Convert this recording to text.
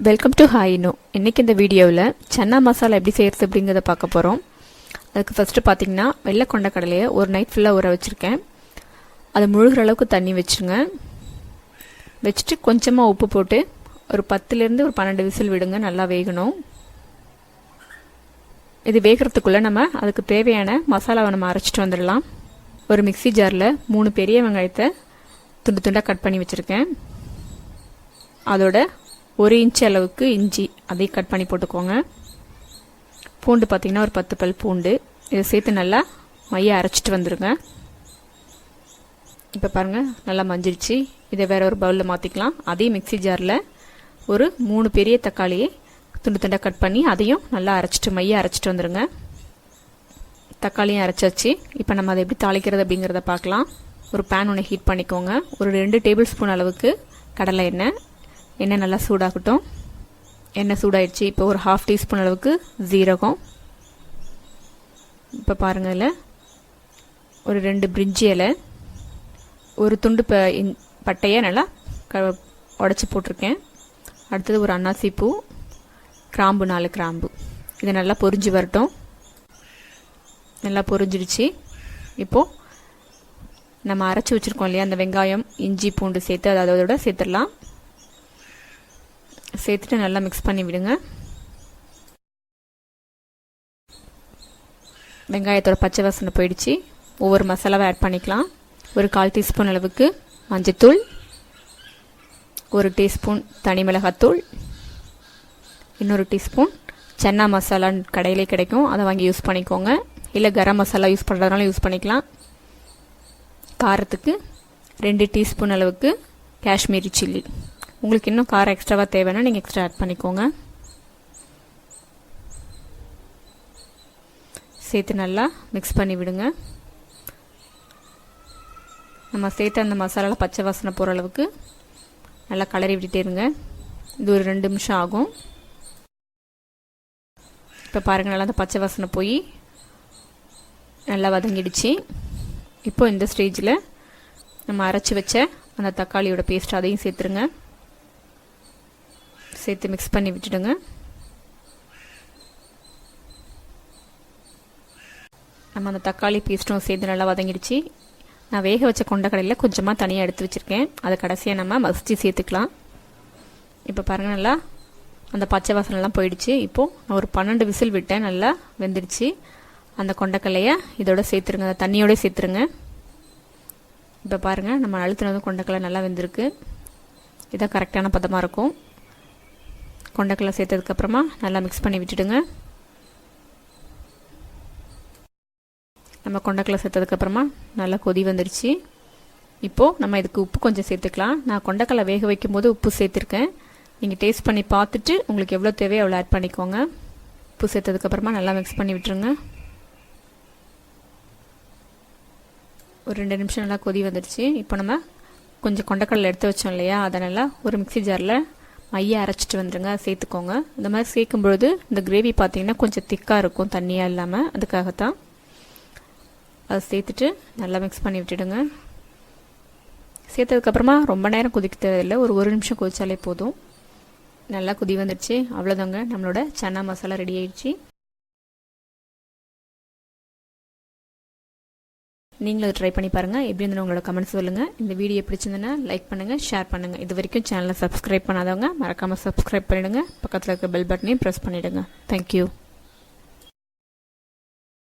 Welcome to Hi-Inno. இன்றைக்கி இந்த வீடியோவில் சன்னா மசாலா எப்படி செய்கிறது அப்படிங்கிறத பார்க்க போகிறோம். அதுக்கு ஃபஸ்ட்டு பார்த்திங்கன்னா வெள்ளை கொண்ட கடலையை ஒரு நைட் ஃபுல்லாக ஊற வச்சுருக்கேன். அது முழுகிற அளவுக்கு தண்ணி வச்சுருங்க. வச்சுட்டு கொஞ்சமாக உப்பு போட்டு ஒரு 10லேருந்து ஒரு 12 விசில் விடுங்க. நல்லா வேகணும். இது வேகிறதுக்குள்ளே நம்ம அதுக்கு தேவையான மசாலாவை நம்ம அரைச்சிட்டு வந்துடலாம். ஒரு மிக்சி ஜாரில் 3 பெரிய வெங்காயத்தை துண்டு துண்டாக கட் பண்ணி வச்சுருக்கேன். அதோட 1 இன்ச் அளவுக்கு இஞ்சி அதையும் கட் பண்ணி போட்டுக்கோங்க. பூண்டு பார்த்திங்கன்னா ஒரு 10 பல் பூண்டு. இதை சேர்த்து நல்லா மைய அரைச்சிட்டு வந்துடுங்க. இப்போ பாருங்கள் நல்லா மஞ்சிருச்சு. இதை வேறு ஒரு பவுலில் மாற்றிக்கலாம். அதையும் மிக்சி ஜாரில் ஒரு 3 பெரிய தக்காளியை துண்டு துண்டாக கட் பண்ணி அதையும் நல்லா அரைச்சிட்டு மைய அரைச்சிட்டு வந்துடுங்க. தக்காளியும் அரைச்சாச்சு. இப்போ நம்ம அதை எப்படி தாளிக்கிறது அப்படிங்கிறத பார்க்கலாம். ஒரு பேன் ஒன்று ஹீட் பண்ணிக்கோங்க. ஒரு 2 டேபிள் ஸ்பூன் அளவுக்கு கடலை எண்ணெய் நல்லா சூடாகட்டும். எண்ணெய் சூடாயிடுச்சு. இப்போ ஒரு 1/2 டீஸ்பூன் அளவுக்கு ஜீரகம். இப்போ பாருங்கள், இதில் ஒரு 2 பிரிஞ்சி இலை, ஒரு துண்டு பட்டையை நல்லா உடச்சி போட்டிருக்கேன். அடுத்தது ஒரு அன்னாசி பூ, கிராம்பு 4 கிராம்பு. இதை நல்லா பொரிஞ்சு வரட்டும். நல்லா பொரிஞ்சிடுச்சு. இப்போது நம்ம அரைச்சி வச்சுருக்கோம் இல்லையா, அந்த வெங்காயம் இஞ்சி பூண்டு சேர்த்து அதோட சேர்த்துடலாம். சேர்த்துட்டு நல்லா மிக்ஸ் பண்ணி விடுங்க. வெங்காயத்தோட பச்சை வாசனை போயிடுச்சு. ஒவ்வொரு மசாலாவை ஆட் பண்ணிக்கலாம். ஒரு 1/4 டீஸ்பூன் அளவுக்கு மஞ்சத்தூள், 1 டீஸ்பூன் தனி மிளகாத்தூள், இன்னொரு டீஸ்பூன் சன்னா மசாலா கடையிலே கிடைக்கும், அதை வாங்கி யூஸ் பண்ணிக்கோங்க. இல்லை கரம் மசாலா யூஸ் பண்ணுறதுனால யூஸ் பண்ணிக்கலாம். காரத்துக்கு 2 டீஸ்பூன் அளவுக்கு காஷ்மீரி சில்லி. உங்களுக்கு இன்னும் காரம் எக்ஸ்ட்ராவாக தேவைன்னா நீங்கள் எக்ஸ்ட்ரா ஆட் பண்ணிக்கோங்க. சேர்த்து நல்லா மிக்ஸ் பண்ணி விடுங்க. நம்ம சேர்த்து அந்த மசாலாவில் பச்சை வாசனை போகிற அளவுக்கு நல்லா கலரி விட்டுட்டே இருங்க. இது ஒரு 2 நிமிஷம் ஆகும். இப்போ பாருங்கள், நல்லா அந்த பச்சை வாசனை போய் நல்லா வதங்கிடுச்சு. இப்போ இந்த ஸ்டேஜில் நம்ம அரைச்சி வச்ச அந்த தக்காளியோட பேஸ்ட் அதையும் சேர்த்துருங்க. சேர்த்து மிக்ஸ் பண்ணி விட்டுடுங்க. நம்ம அந்த தக்காளி பேஸ்ட்டும் சேர்த்து நல்லா வதங்கிடுச்சு. நான் வேக வச்ச கொண்டக்கடலையில் கொஞ்சமாக தனியாக எடுத்து வச்சுருக்கேன். அதை கடைசியாக நம்ம மசிச்சு சேர்த்துக்கலாம். இப்போ பாருங்கள், நல்லா அந்த பச்சை வாசனைலாம் போயிடுச்சு. இப்போது நான் ஒரு 12 விசில் விட்டேன். நல்லா வெந்துடுச்சு. அந்த கொண்டக்கடலையை இதோட சேர்த்துருங்க, அந்த தண்ணியோட சேர்த்துருங்க. இப்போ பாருங்கள், நம்ம அழுத்தினதும் கொண்டக்கடலை நல்லா வெந்திருக்கு. இதான் கரெக்டான பதமாக இருக்கும். கொண்டக்கடலை சேர்த்ததுக்கப்புறமா நல்லா மிக்ஸ் பண்ணி விட்டுடுங்க. நம்ம கொண்டக்கடலை சேர்த்ததுக்கப்புறமா நல்லா கொதி வந்துடுச்சு. இப்போது நம்ம இதுக்கு உப்பு கொஞ்சம் சேர்த்துக்கலாம். நான் கொண்டக்கடலை வேக வைக்கும் போது உப்பு சேர்த்துருக்கேன். நீங்கள் டேஸ்ட் பண்ணி பார்த்துட்டு உங்களுக்கு எவ்வளோ தேவையோ அவ்வளோ ஆட் பண்ணிக்கோங்க. உப்பு சேர்த்ததுக்கப்புறமா நல்லா மிக்ஸ் பண்ணி விட்டுருங்க. ஒரு 2 நிமிஷம் நல்லா கொதி வந்துடுச்சு. இப்போ நம்ம கொஞ்சம் கொண்டக்கடலை எடுத்து வச்சோம் இல்லையா, அதை நல்லா ஒரு மிக்சி ஜாரில் மைய அரைச்சிட்டு வந்துடுங்க. சேர்த்துக்கோங்க. இந்த மாதிரி சேர்க்கும்பொழுது இந்த கிரேவி பார்த்திங்கன்னா கொஞ்சம் திக்காக இருக்கும், தண்ணியாக இல்லாமல். அதுக்காகத்தான். அதை சேர்த்துட்டு நல்லா மிக்ஸ் பண்ணி விட்டுடுங்க. சேர்த்ததுக்கப்புறமா ரொம்ப நேரம் கொதிக்க தேவையில்லை. ஒரு 1 நிமிஷம் கொதிச்சாலே போதும். நல்லா கொதி வந்துடுச்சு. அவ்வளோதாங்க, நம்மளோட சன்னா மசாலா ரெடி ஆயிடுச்சு. நீங்களும் ட்ரை பண்ணி பாருங்கள். எப்படி இருந்தாலும் உங்களோட கமெண்ட்ஸ் சொல்லுங்கள். இந்த வீடியோ பிடிச்சிருந்ததுன்னா லைக் பண்ணுங்கள், ஷேர் பண்ணுங்கள். இது வரைக்கும் சேனலை சப்ஸ்கிரைப் பண்ணாதவங்க மறக்காமல் சப்ஸ்கிரைப் பண்ணிவிடுங்க. பக்கத்தில் இருக்க பெல் பட்டனையும் ப்ரெஸ் பண்ணிவிடுங்க. தேங்க்யூ.